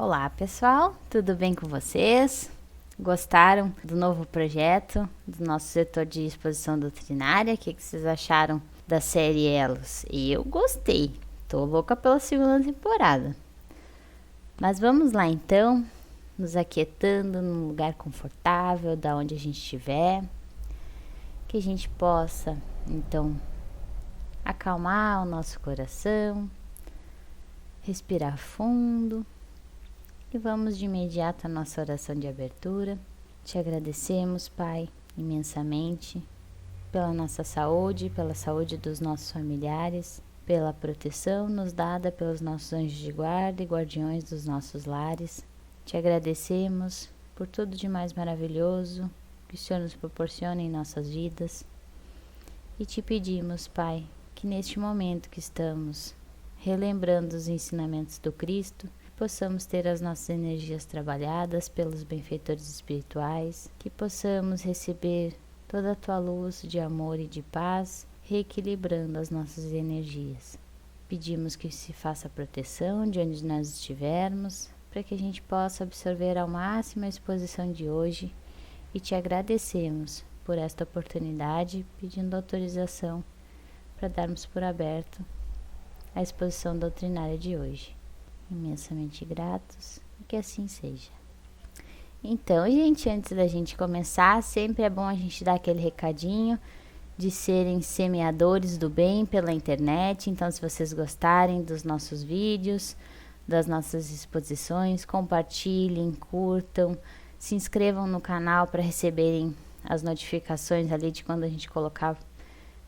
Olá pessoal, tudo bem com vocês? Gostaram do novo projeto do nosso setor de exposição doutrinária? O que vocês acharam da série Elos? Eu gostei, tô louca pela segunda temporada. Mas vamos lá então, nos aquietando num lugar confortável, da onde a gente estiver, que a gente possa então acalmar o nosso coração, respirar fundo. E vamos de imediato à nossa oração de abertura. Te agradecemos, Pai, imensamente, pela nossa saúde, pela saúde dos nossos familiares, pela proteção nos dada pelos nossos anjos de guarda e guardiões dos nossos lares. Te agradecemos por tudo de mais maravilhoso que o Senhor nos proporciona em nossas vidas. E te pedimos, Pai, que neste momento que estamos relembrando os ensinamentos do Cristo, possamos ter as nossas energias trabalhadas pelos benfeitores espirituais, que possamos receber toda a Tua luz de amor e de paz, reequilibrando as nossas energias. Pedimos que se faça proteção de onde nós estivermos, para que a gente possa absorver ao máximo a exposição de hoje, e te agradecemos por esta oportunidade, pedindo autorização para darmos por aberto a exposição doutrinária de hoje. Imensamente gratos e que assim seja. Então, gente, antes da gente começar, sempre é bom a gente dar aquele recadinho de serem semeadores do bem pela internet. Então, se vocês gostarem dos nossos vídeos, das nossas exposições, compartilhem, curtam, se inscrevam no canal para receberem as notificações ali de quando a gente colocar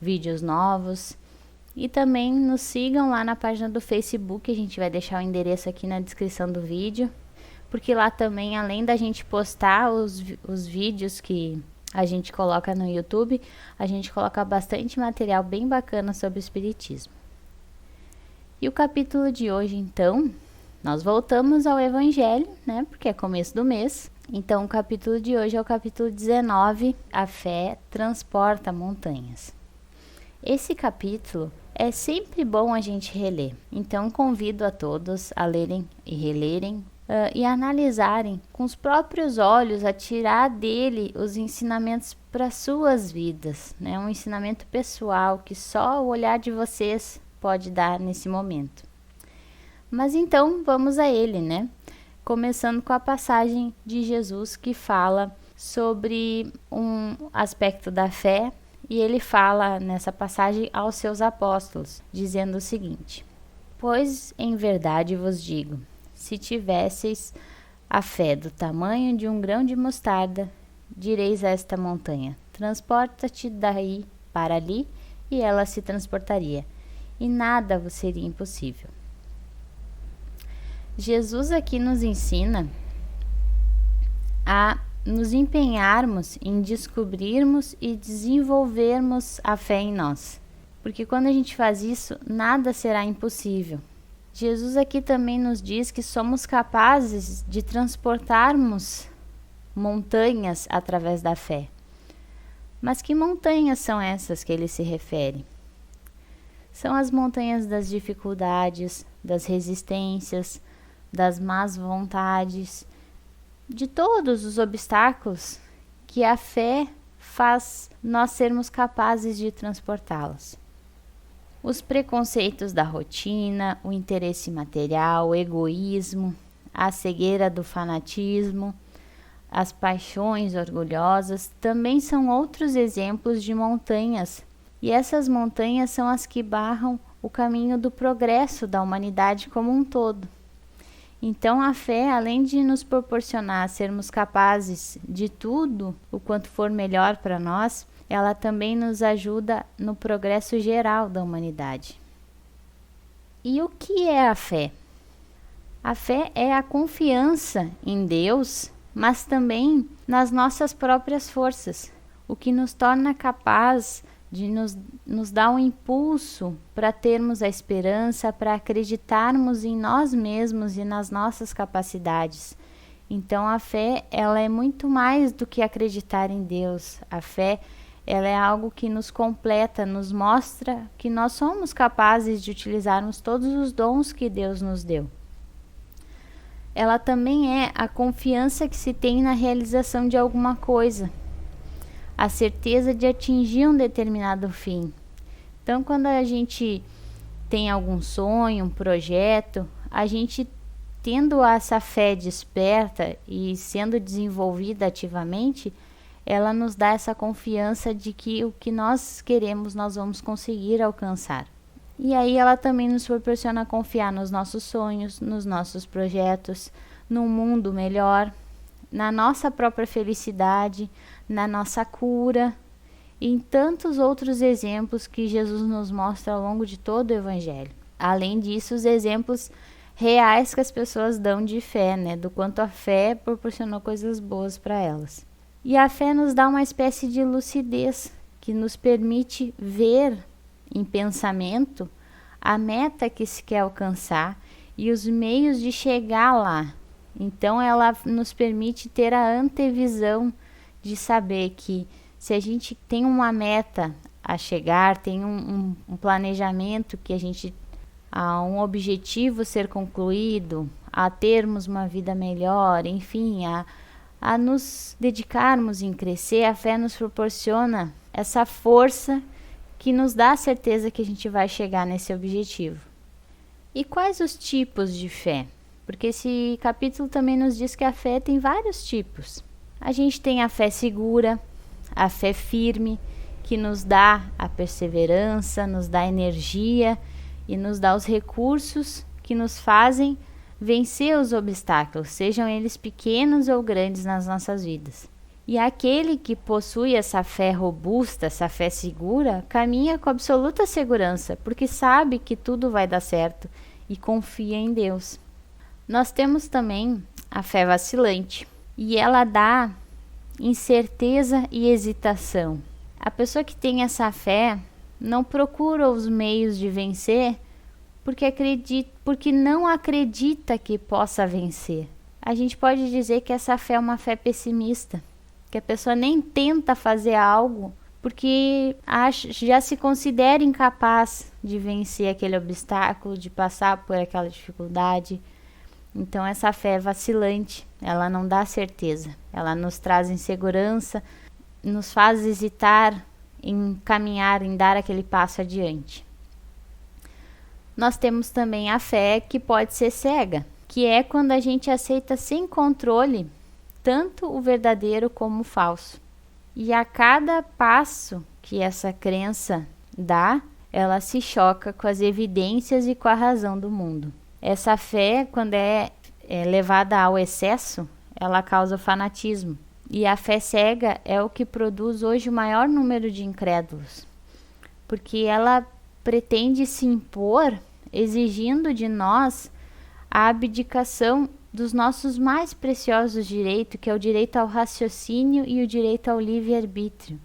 vídeos novos. E também nos sigam lá na página do Facebook, a gente vai deixar o endereço aqui na descrição do vídeo, porque lá também, além da gente postar os vídeos que a gente coloca no YouTube, a gente coloca bastante material bem bacana sobre o Espiritismo. E o capítulo de hoje, então, nós voltamos ao Evangelho, né, porque é começo do mês. Então, o capítulo de hoje é o capítulo 19, A Fé Transporta Montanhas. Esse capítulo é sempre bom a gente reler, então convido a todos a lerem e relerem e analisarem com os próprios olhos, a tirar dele os ensinamentos para suas vidas, né? Um ensinamento pessoal que só o olhar de vocês pode dar nesse momento. Mas então vamos a ele, né? Começando com a passagem de Jesus que fala sobre um aspecto da fé. E ele fala nessa passagem aos seus apóstolos, dizendo o seguinte: Pois em verdade vos digo, se tivesseis a fé do tamanho de um grão de mostarda, direis a esta montanha, transporta-te daí para ali, e ela se transportaria, e nada vos seria impossível. Jesus aqui nos ensina a nos empenharmos em descobrirmos e desenvolvermos a fé em nós. Porque quando a gente faz isso, nada será impossível. Jesus aqui também nos diz que somos capazes de transportarmos montanhas através da fé. Mas que montanhas são essas que ele se refere? São as montanhas das dificuldades, das resistências, das más vontades, de todos os obstáculos que a fé faz nós sermos capazes de transportá-los. Os preconceitos da rotina, o interesse material, o egoísmo, a cegueira do fanatismo, as paixões orgulhosas também são outros exemplos de montanhas, e essas montanhas são as que barram o caminho do progresso da humanidade como um todo. Então a fé, além de nos proporcionar sermos capazes de tudo, o quanto for melhor para nós, ela também nos ajuda no progresso geral da humanidade. E o que é a fé? A fé é a confiança em Deus, mas também nas nossas próprias forças, o que nos torna capaz de nos dar um impulso para termos a esperança, para acreditarmos em nós mesmos e nas nossas capacidades. Então a fé, ela é muito mais do que acreditar em Deus. A fé, ela é algo que nos completa, nos mostra que nós somos capazes de utilizarmos todos os dons que Deus nos deu. ela também é a confiança que se tem na realização de alguma coisa, a certeza de atingir um determinado fim. Então, quando a gente tem algum sonho, um projeto, a gente tendo essa fé desperta e sendo desenvolvida ativamente, ela nos dá essa confiança de que o que nós queremos nós vamos conseguir alcançar. E aí ela também nos proporciona confiar nos nossos sonhos, nos nossos projetos, num mundo melhor, na nossa própria felicidade, na nossa cura e em tantos outros exemplos que Jesus nos mostra ao longo de todo o Evangelho. Além disso, os exemplos reais que as pessoas dão de fé, né? Do quanto a fé proporcionou coisas boas para elas. E a fé nos dá uma espécie de lucidez que nos permite ver em pensamento a meta que se quer alcançar e os meios de chegar lá. Então ela nos permite ter a antevisão de saber que se a gente tem uma meta a chegar, tem um planejamento que a gente a um objetivo ser concluído, a termos uma vida melhor, enfim, a nos dedicarmos em crescer, a fé nos proporciona essa força que nos dá a certeza que a gente vai chegar nesse objetivo. E quais os tipos de fé? Porque esse capítulo também nos diz que a fé tem vários tipos. A gente tem a fé segura, a fé firme, que nos dá a perseverança, nos dá energia e nos dá os recursos que nos fazem vencer os obstáculos, sejam eles pequenos ou grandes nas nossas vidas. E aquele que possui essa fé robusta, essa fé segura, caminha com absoluta segurança, porque sabe que tudo vai dar certo e confia em Deus. Nós temos também a fé vacilante, e ela dá incerteza e hesitação. A pessoa que tem essa fé não procura os meios de vencer porque não acredita que possa vencer. A gente pode dizer que essa fé é uma fé pessimista, que a pessoa nem tenta fazer algo porque já se considera incapaz de vencer aquele obstáculo, de passar por aquela dificuldade. Então essa fé é vacilante, ela não dá certeza, ela nos traz insegurança, nos faz hesitar em caminhar, em dar aquele passo adiante. Nós temos também a fé que pode ser cega, que é quando a gente aceita sem controle tanto o verdadeiro como o falso. E a cada passo que essa crença dá, ela se choca com as evidências e com a razão do mundo. Essa fé, quando é levada ao excesso, ela causa fanatismo. E a fé cega é o que produz hoje o maior número de incrédulos, porque ela pretende se impor, exigindo de nós a abdicação dos nossos mais preciosos direitos, que é o direito ao raciocínio e o direito ao livre-arbítrio.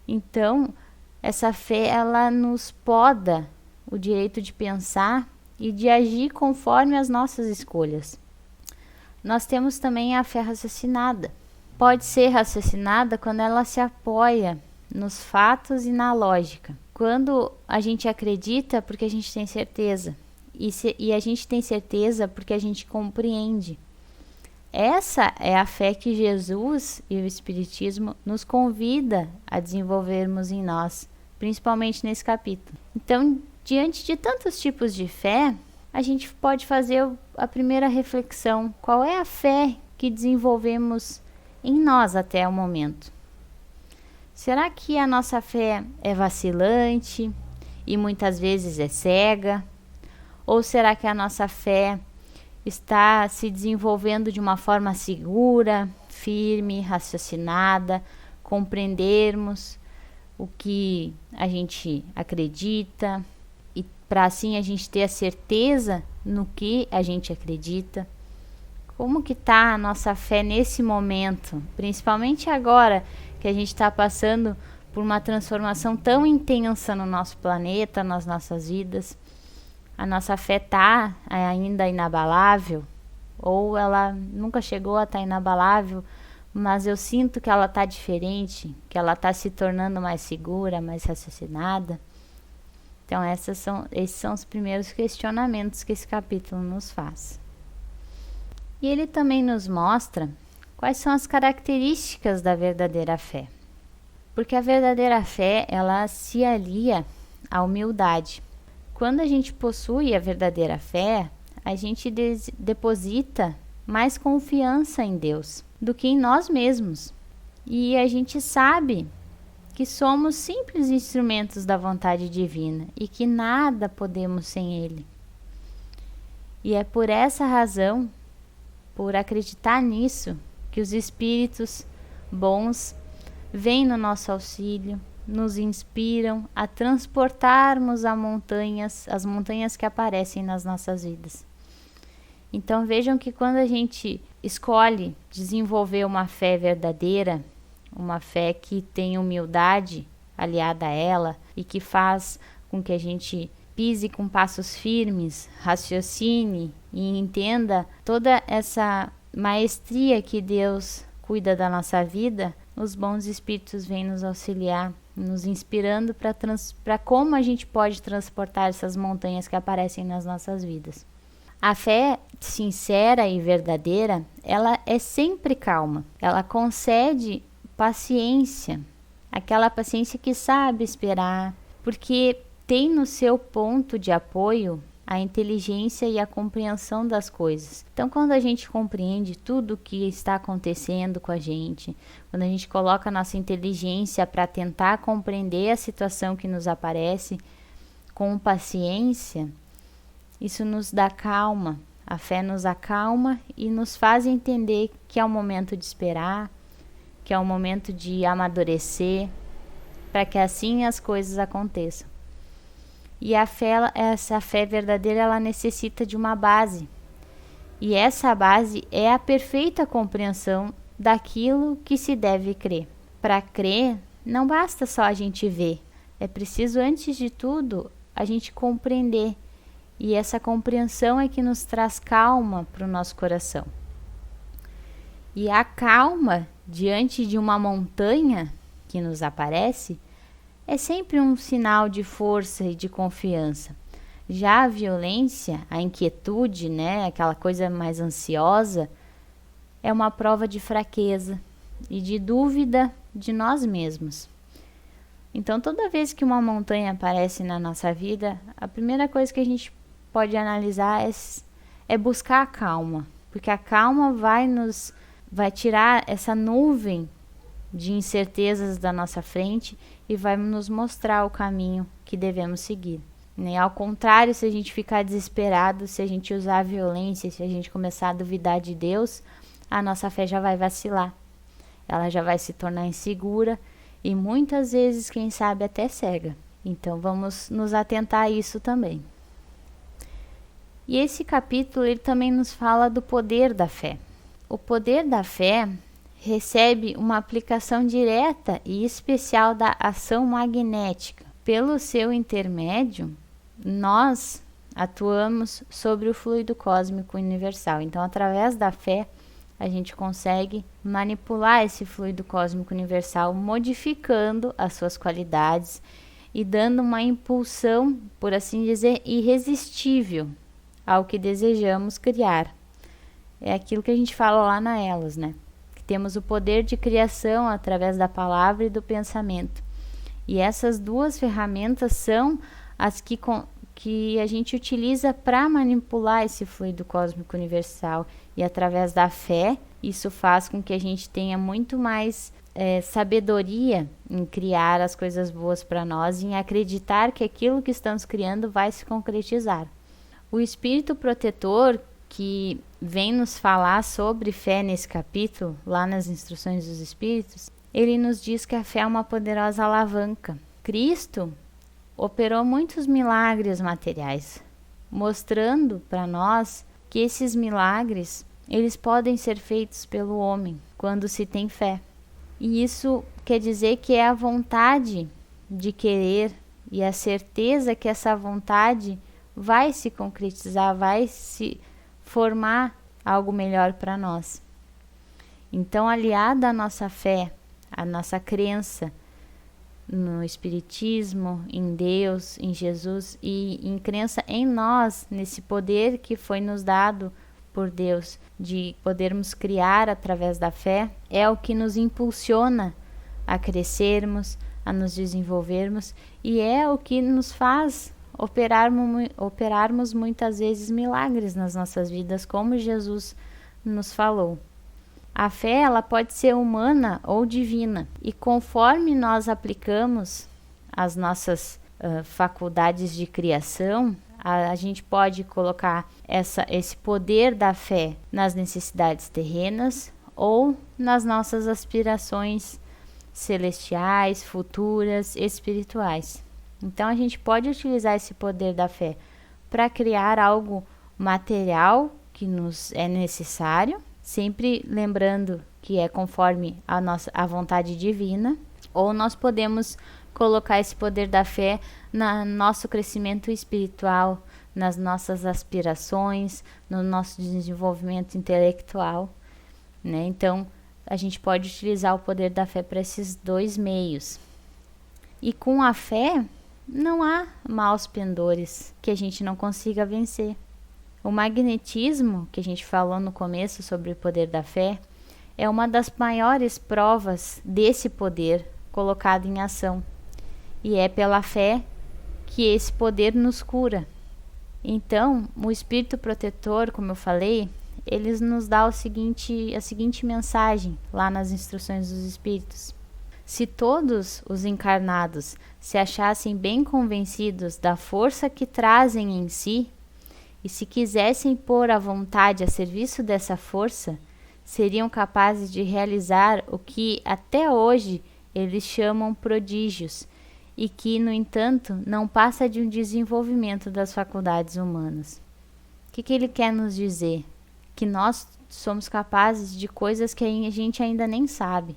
Então, essa fé, ela nos poda o direito de pensar e de agir conforme as nossas escolhas. Nós temos também a fé raciocinada. Pode ser raciocinada quando ela se apoia nos fatos e na lógica. Quando a gente acredita porque a gente tem certeza. E a gente tem certeza porque a gente compreende. Essa é a fé que Jesus e o Espiritismo nos convida a desenvolvermos em nós, principalmente nesse capítulo. Então, diante de tantos tipos de fé, a gente pode fazer a primeira reflexão: qual é a fé que desenvolvemos em nós até o momento? Será que a nossa fé é vacilante e muitas vezes é cega? Ou será que a nossa fé está se desenvolvendo de uma forma segura, firme, raciocinada, compreendermos o que a gente acredita e para assim a gente ter a certeza no que a gente acredita? Como que está a nossa fé nesse momento, principalmente agora que a gente está passando por uma transformação tão intensa no nosso planeta, nas nossas vidas? A nossa fé está ainda inabalável? Ou ela nunca chegou a estar inabalável, mas eu sinto que ela está diferente, que ela está se tornando mais segura, mais raciocinada? Então esses são os primeiros questionamentos que esse capítulo nos faz. E ele também nos mostra quais são as características da verdadeira fé. Porque a verdadeira fé, ela se alia à humildade. Quando a gente possui a verdadeira fé, a gente deposita mais confiança em Deus do que em nós mesmos. E a gente sabe que somos simples instrumentos da vontade divina e que nada podemos sem Ele. E é por essa razão, por acreditar nisso, que os espíritos bons vêm no nosso auxílio, nos inspiram a transportarmos as montanhas que aparecem nas nossas vidas. Então vejam que quando a gente escolhe desenvolver uma fé verdadeira, uma fé que tem humildade aliada a ela e que faz com que a gente pise com passos firmes, raciocine e entenda toda essa maestria que Deus cuida da nossa vida, os bons espíritos vêm nos auxiliar, nos inspirando para como a gente pode transportar essas montanhas que aparecem nas nossas vidas. A fé sincera e verdadeira, ela é sempre calma, ela concede paciência, aquela paciência que sabe esperar, porque tem no seu ponto de apoio a inteligência e a compreensão das coisas. Então, quando a gente compreende tudo o que está acontecendo com a gente, quando a gente coloca a nossa inteligência para tentar compreender a situação que nos aparece com paciência, isso nos dá calma. A fé nos acalma e nos faz entender que é o momento de esperar, que é o momento de amadurecer, para que assim as coisas aconteçam. E essa fé verdadeira, ela necessita de uma base. E essa base é a perfeita compreensão daquilo que se deve crer. Para crer, não basta só a gente ver. É preciso, antes de tudo, a gente compreender. E essa compreensão é que nos traz calma para o nosso coração. E a calma diante de uma montanha que nos aparece é sempre um sinal de força e de confiança. Já a violência, a inquietude, aquela coisa mais ansiosa, é uma prova de fraqueza e de dúvida de nós mesmos. Então, toda vez que uma montanha aparece na nossa vida, a primeira coisa que a gente pode analisar é buscar a calma, porque a calma vai tirar essa nuvem de incertezas da nossa frente e vai nos mostrar o caminho que devemos seguir. Ao contrário, se a gente ficar desesperado, se a gente usar a violência, se a gente começar a duvidar de Deus, a nossa fé já vai vacilar. Ela já vai se tornar insegura e muitas vezes, quem sabe, até cega. Então vamos nos atentar a isso também. E esse capítulo ele também nos fala do poder da fé. O poder da fé recebe uma aplicação direta e especial da ação magnética. Pelo seu intermédio, nós atuamos sobre o fluido cósmico universal. Então, através da fé, a gente consegue manipular esse fluido cósmico universal, modificando as suas qualidades e dando uma impulsão, por assim dizer, irresistível ao que desejamos criar. É aquilo que a gente fala lá na Elos, Que temos o poder de criação através da palavra e do pensamento. E essas duas ferramentas são as que a gente utiliza para manipular esse fluido cósmico universal. E através da fé, isso faz com que a gente tenha muito mais sabedoria em criar as coisas boas para nós, em acreditar que aquilo que estamos criando vai se concretizar. O espírito protetor que vem nos falar sobre fé nesse capítulo, lá nas instruções dos espíritos, ele nos diz que a fé é uma poderosa alavanca. Cristo operou muitos milagres materiais, mostrando para nós que esses milagres, eles podem ser feitos pelo homem, quando se tem fé. E isso quer dizer que é a vontade de querer e a certeza que essa vontade vai se concretizar, vai se formar algo melhor para nós. Então, aliada à nossa fé, à nossa crença no Espiritismo, em Deus, em Jesus e em crença em nós, nesse poder que foi nos dado por Deus de podermos criar através da fé é o que nos impulsiona a crescermos, a nos desenvolvermos, e é o que nos faz operarmos muitas vezes milagres nas nossas vidas, como Jesus nos falou. A fé, ela pode ser humana ou divina, e conforme nós aplicamos as nossas faculdades de criação, a gente pode colocar esse poder da fé nas necessidades terrenas ou nas nossas aspirações celestiais, futuras, espirituais. Então a gente pode utilizar esse poder da fé para criar algo material que nos é necessário, sempre lembrando que é conforme a vontade divina, ou nós podemos colocar esse poder da fé no nosso crescimento espiritual, nas nossas aspirações, no nosso desenvolvimento intelectual, né? Então, a gente pode utilizar o poder da fé para esses dois meios. E com a fé, não há maus pendores que a gente não consiga vencer. O magnetismo, que a gente falou no começo sobre o poder da fé, é uma das maiores provas desse poder colocado em ação. E é pela fé que esse poder nos cura. Então, o Espírito Protetor, como eu falei, ele nos dá a seguinte mensagem lá nas instruções dos Espíritos. Se todos os encarnados se achassem bem convencidos da força que trazem em si, e se quisessem pôr a vontade a serviço dessa força, seriam capazes de realizar o que até hoje eles chamam prodígios, e que, no entanto, não passa de um desenvolvimento das faculdades humanas. O que ele quer nos dizer? Que nós somos capazes de coisas que a gente ainda nem sabe.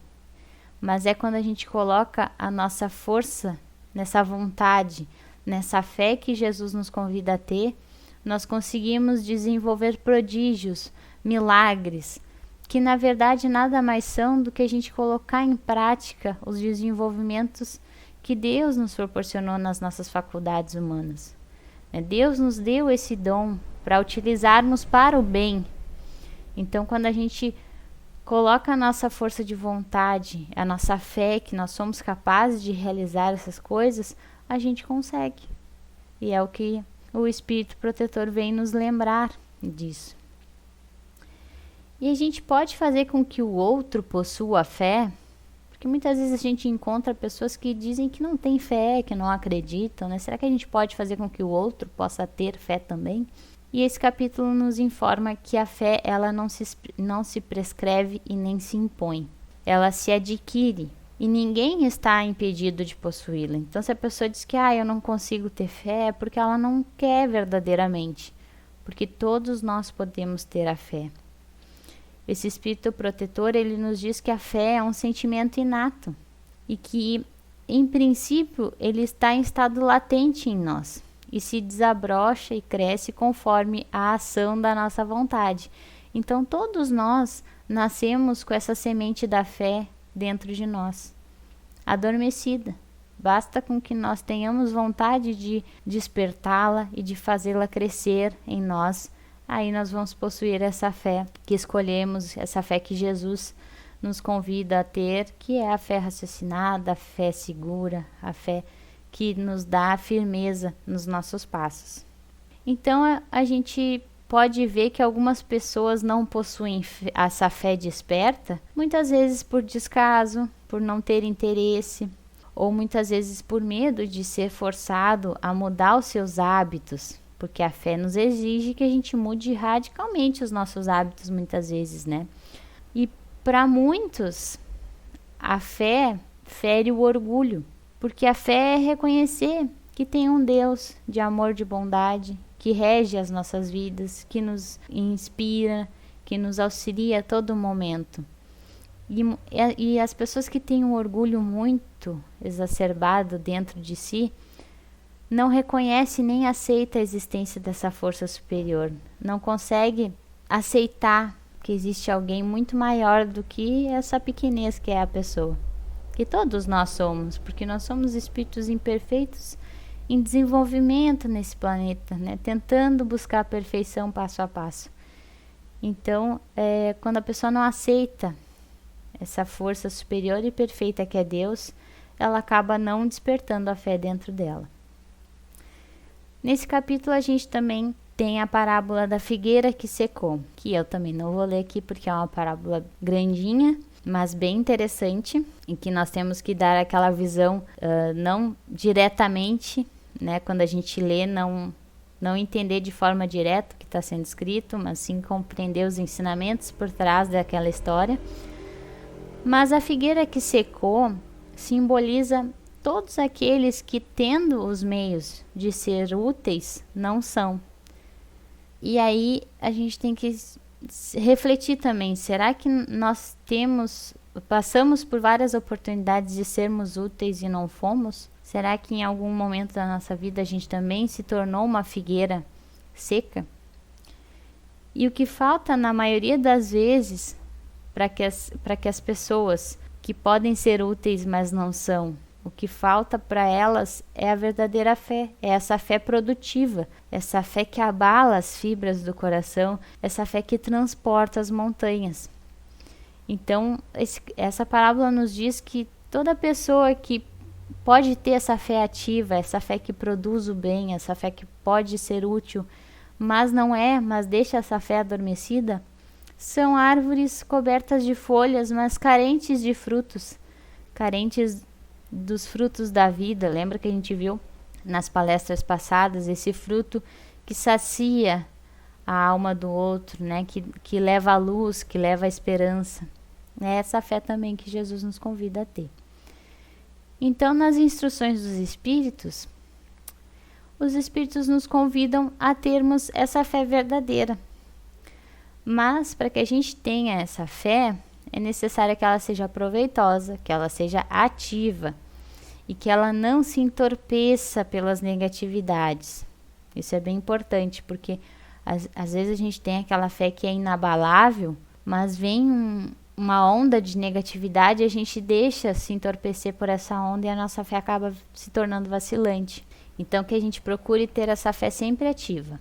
Mas é quando a gente coloca a nossa força nessa vontade, nessa fé que Jesus nos convida a ter, nós conseguimos desenvolver prodígios, milagres, que na verdade nada mais são do que a gente colocar em prática os desenvolvimentos que Deus nos proporcionou nas nossas faculdades humanas. Deus nos deu esse dom para utilizarmos para o bem. Então, quando a gente coloca a nossa força de vontade, a nossa fé, que nós somos capazes de realizar essas coisas, a gente consegue. E é o que o Espírito Protetor vem nos lembrar disso. E a gente pode fazer com que o outro possua fé, porque muitas vezes a gente encontra pessoas que dizem que não têm fé, que não acreditam, né? Será que a gente pode fazer com que o outro possa ter fé também? E esse capítulo nos informa que a fé, ela não se prescreve e nem se impõe. Ela se adquire e ninguém está impedido de possuí-la. Então, se a pessoa diz que eu não consigo ter fé, é porque ela não quer verdadeiramente. Porque todos nós podemos ter a fé. Esse Espírito Protetor, ele nos diz que a fé é um sentimento inato e que, em princípio, ele está em estado latente em nós e se desabrocha e cresce conforme a ação da nossa vontade. Então, todos nós nascemos com essa semente da fé dentro de nós, adormecida. Basta com que nós tenhamos vontade de despertá-la e de fazê-la crescer em nós. Aí nós vamos possuir essa fé que escolhemos, essa fé que Jesus nos convida a ter, que é a fé raciocinada, a fé segura, a fé que nos dá firmeza nos nossos passos. Então a gente pode ver que algumas pessoas não possuem essa fé desperta, muitas vezes por descaso, por não ter interesse, ou muitas vezes por medo de ser forçado a mudar os seus hábitos. Porque a fé nos exige que a gente mude radicalmente os nossos hábitos muitas vezes, né? E para muitos, a fé fere o orgulho. Porque a fé é reconhecer que tem um Deus de amor, de bondade, que rege as nossas vidas, que nos inspira, que nos auxilia a todo momento. E as pessoas que têm um orgulho muito exacerbado dentro de si, não reconhece nem aceita a existência dessa força superior. Não consegue aceitar que existe alguém muito maior do que essa pequenez que é a pessoa. Que todos nós somos, porque nós somos espíritos imperfeitos em desenvolvimento nesse planeta, né? Tentando buscar a perfeição passo a passo. Então, quando a pessoa não aceita essa força superior e perfeita que é Deus, ela acaba não despertando a fé dentro dela. Nesse capítulo a gente também tem a parábola da figueira que secou, que eu também não vou ler aqui porque é uma parábola grandinha, mas bem interessante, em que nós temos que dar aquela visão não diretamente, né, quando a gente lê, não entender de forma direta o que está sendo escrito, mas sim compreender os ensinamentos por trás daquela história. Mas a figueira que secou simboliza todos aqueles que, tendo os meios de ser úteis, não são. E aí a gente tem que refletir também, será que nós passamos por várias oportunidades de sermos úteis e não fomos? Será que em algum momento da nossa vida a gente também se tornou uma figueira seca? E o que falta na maioria das vezes para que as pessoas que podem ser úteis, mas não são, o que falta para elas é a verdadeira fé, é essa fé produtiva, essa fé que abala as fibras do coração, essa fé que transporta as montanhas. Então, essa parábola nos diz que toda pessoa que pode ter essa fé ativa, essa fé que produz o bem, essa fé que pode ser útil, mas deixa essa fé adormecida, são árvores cobertas de folhas, mas carentes de frutos, carentes dos frutos da vida. Lembra que a gente viu nas palestras passadas esse fruto que sacia a alma do outro, né? Que leva a luz, que leva a esperança. É essa fé também que Jesus nos convida a ter. Então, nas instruções dos Espíritos, os Espíritos nos convidam a termos essa fé verdadeira. Mas, para que a gente tenha essa fé, é necessário que ela seja proveitosa, que ela seja ativa e que ela não se entorpeça pelas negatividades. Isso é bem importante, porque às vezes a gente tem aquela fé que é inabalável, mas vem uma onda de negatividade e a gente deixa se entorpecer por essa onda e a nossa fé acaba se tornando vacilante. Então, que a gente procure ter essa fé sempre ativa.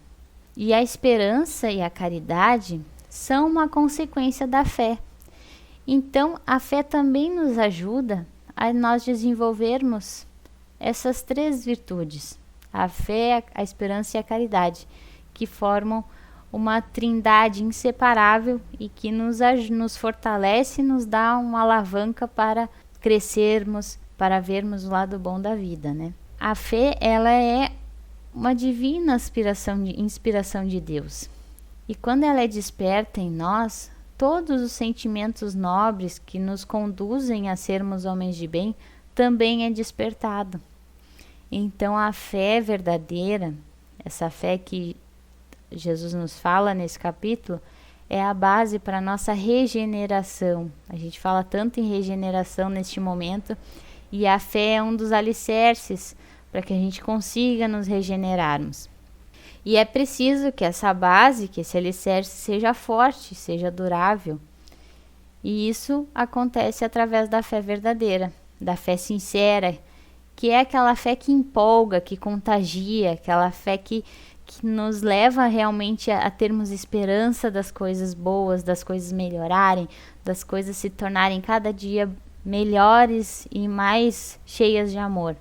E a esperança e a caridade são uma consequência da fé. Então, a fé também nos ajuda a nós desenvolvermos essas três virtudes: a fé, a esperança e a caridade, que formam uma trindade inseparável e que nos fortalece e nos dá uma alavanca para crescermos, para vermos o lado bom da vida, né? A fé, ela é uma divina inspiração de Deus. E quando ela é desperta em nós, todos os sentimentos nobres que nos conduzem a sermos homens de bem também é despertado. Então a fé verdadeira, essa fé que Jesus nos fala nesse capítulo, é a base para a nossa regeneração. A gente fala tanto em regeneração neste momento, e a fé é um dos alicerces para que a gente consiga nos regenerarmos. E é preciso que essa base, que esse alicerce seja forte, seja durável. E isso acontece através da fé verdadeira, da fé sincera, que é aquela fé que empolga, que contagia, aquela fé que nos leva realmente a termos esperança das coisas boas, das coisas melhorarem, das coisas se tornarem cada dia melhores e mais cheias de amor.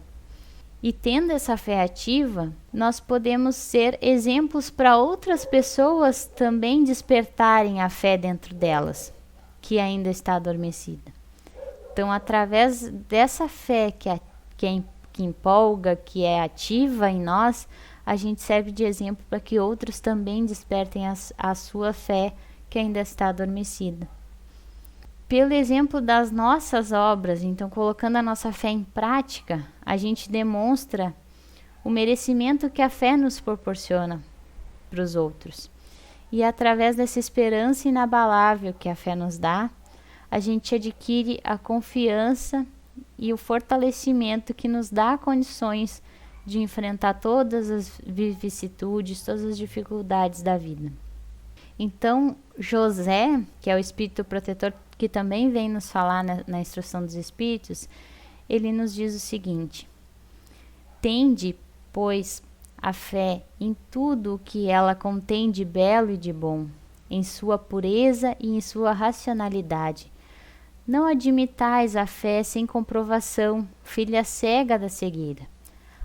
E tendo essa fé ativa, nós podemos ser exemplos para outras pessoas também despertarem a fé dentro delas, que ainda está adormecida. Então, através dessa fé que empolga, que é ativa em nós, a gente serve de exemplo para que outros também despertem a sua fé que ainda está adormecida. Pelo exemplo das nossas obras, então colocando a nossa fé em prática, a gente demonstra o merecimento que a fé nos proporciona para os outros. E através dessa esperança inabalável que a fé nos dá, a gente adquire a confiança e o fortalecimento que nos dá condições de enfrentar todas as vicissitudes, todas as dificuldades da vida. Então, José, que é o espírito protetor que também vem nos falar na instrução dos espíritos, ele nos diz o seguinte: tende, pois, a fé em tudo o que ela contém de belo e de bom, em sua pureza e em sua racionalidade. Não admitais a fé sem comprovação, filha cega da cegueira.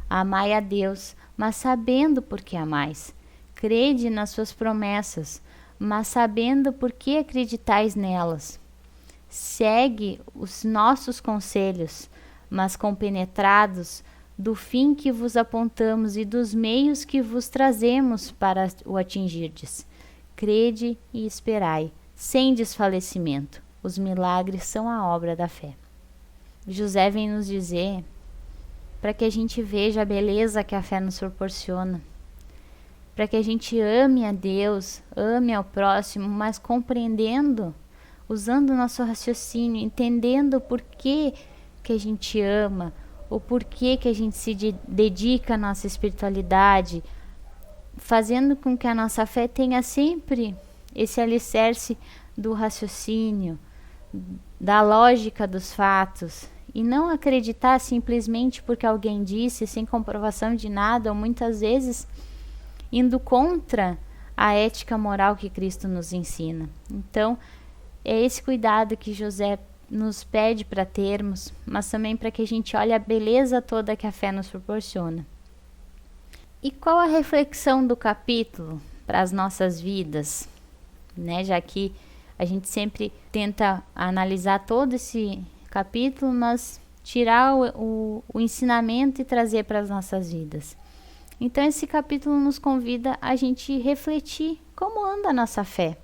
Amai a Deus, mas sabendo por que amais. Crede nas suas promessas, mas sabendo por que acreditais nelas. Segue os nossos conselhos, mas compenetrados do fim que vos apontamos e dos meios que vos trazemos para o atingirdes. Crede e esperai, sem desfalecimento. Os milagres são a obra da fé. José vem nos dizer para que a gente veja a beleza que a fé nos proporciona, para que a gente ame a Deus, ame ao próximo, mas compreendendo, usando o nosso raciocínio, entendendo o porquê que a gente ama, o porquê que a gente se dedica à nossa espiritualidade, fazendo com que a nossa fé tenha sempre esse alicerce do raciocínio, da lógica dos fatos, e não acreditar simplesmente porque alguém disse, sem comprovação de nada, ou muitas vezes indo contra a ética moral que Cristo nos ensina. Então, é esse cuidado que José nos pede para termos, mas também para que a gente olhe a beleza toda que a fé nos proporciona. E qual a reflexão do capítulo para as nossas vidas? Já que a gente sempre tenta analisar todo esse capítulo, mas tirar o ensinamento e trazer para as nossas vidas. Então esse capítulo nos convida a gente refletir como anda a nossa fé.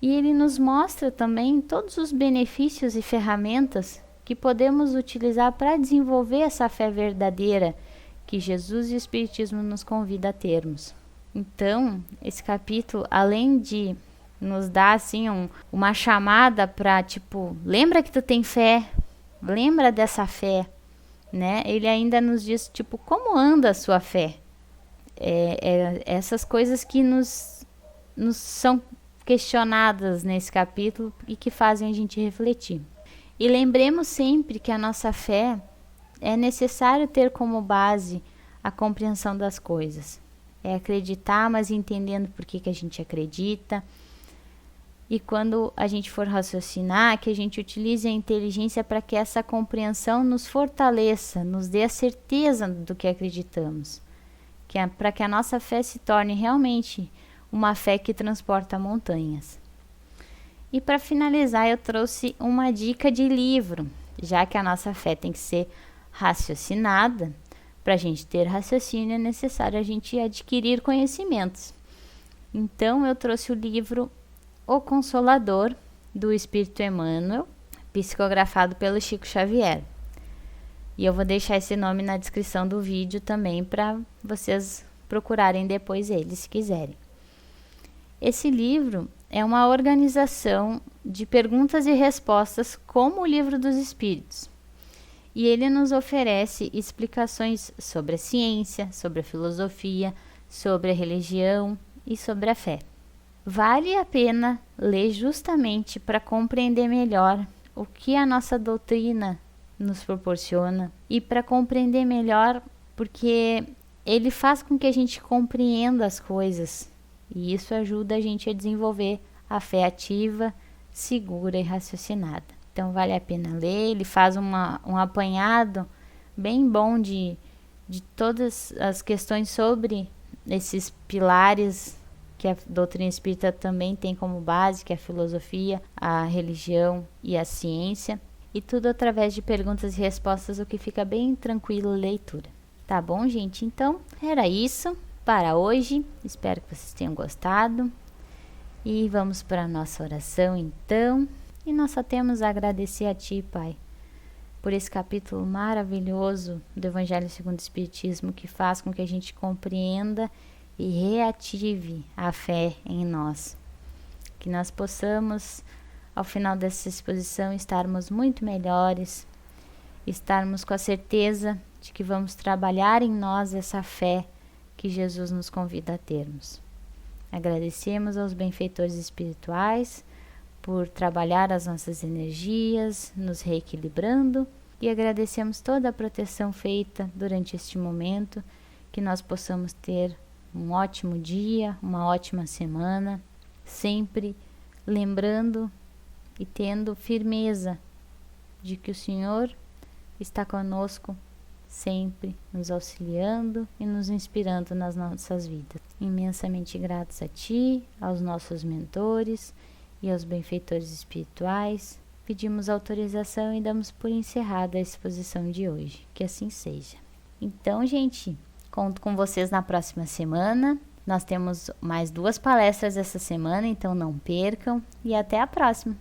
E ele nos mostra também todos os benefícios e ferramentas que podemos utilizar para desenvolver essa fé verdadeira que Jesus e o Espiritismo nos convida a termos. Então, esse capítulo, além de nos dar assim uma chamada para lembra que tu tem fé, lembra dessa fé, Ele ainda nos diz como anda a sua fé. Essas coisas que nos são questionadas nesse capítulo e que fazem a gente refletir. E lembremos sempre que a nossa fé é necessário ter como base a compreensão das coisas. É acreditar, mas entendendo por que a gente acredita. E quando a gente for raciocinar, que a gente utilize a inteligência para que essa compreensão nos fortaleça, nos dê a certeza do que acreditamos. Para que a nossa fé se torne realmente uma fé que transporta montanhas. E para finalizar, eu trouxe uma dica de livro, já que a nossa fé tem que ser raciocinada. Para a gente ter raciocínio é necessário a gente adquirir conhecimentos. Então eu trouxe o livro O Consolador, do Espírito Emmanuel, psicografado pelo Chico Xavier. E eu vou deixar esse nome na descrição do vídeo também para vocês procurarem depois ele, se quiserem. Esse livro é uma organização de perguntas e respostas como o Livro dos Espíritos. E ele nos oferece explicações sobre a ciência, sobre a filosofia, sobre a religião e sobre a fé. Vale a pena ler justamente para compreender melhor o que a nossa doutrina nos proporciona e para compreender melhor porque ele faz com que a gente compreenda as coisas e isso ajuda a gente a desenvolver a fé ativa, segura e raciocinada. Então vale a pena ler, ele faz um apanhado bem bom de todas as questões sobre esses pilares que a doutrina espírita também tem como base, que é a filosofia, a religião e a ciência, e tudo através de perguntas e respostas, o que fica bem tranquilo a leitura. Tá bom, gente? Então, era isso para hoje. Espero que vocês tenham gostado. E vamos para a nossa oração, então. E nós só temos a agradecer a Ti, Pai, por esse capítulo maravilhoso do Evangelho segundo o Espiritismo, que faz com que a gente compreenda e reative a fé em nós. Que nós possamos, ao final dessa exposição, estarmos muito melhores, estarmos com a certeza de que vamos trabalhar em nós essa fé que Jesus nos convida a termos. Agradecemos aos benfeitores espirituais por trabalhar as nossas energias, nos reequilibrando, e agradecemos toda a proteção feita durante este momento, que nós possamos ter um ótimo dia, uma ótima semana sempre lembrando e tendo firmeza de que o Senhor está conosco, sempre nos auxiliando e nos inspirando nas nossas vidas. Imensamente gratos a Ti, aos nossos mentores e aos benfeitores espirituais. Pedimos autorização e damos por encerrada a exposição de hoje. Que assim seja. Então, gente, conto com vocês na próxima semana. Nós temos mais 2 palestras essa semana, então não percam. E até a próxima!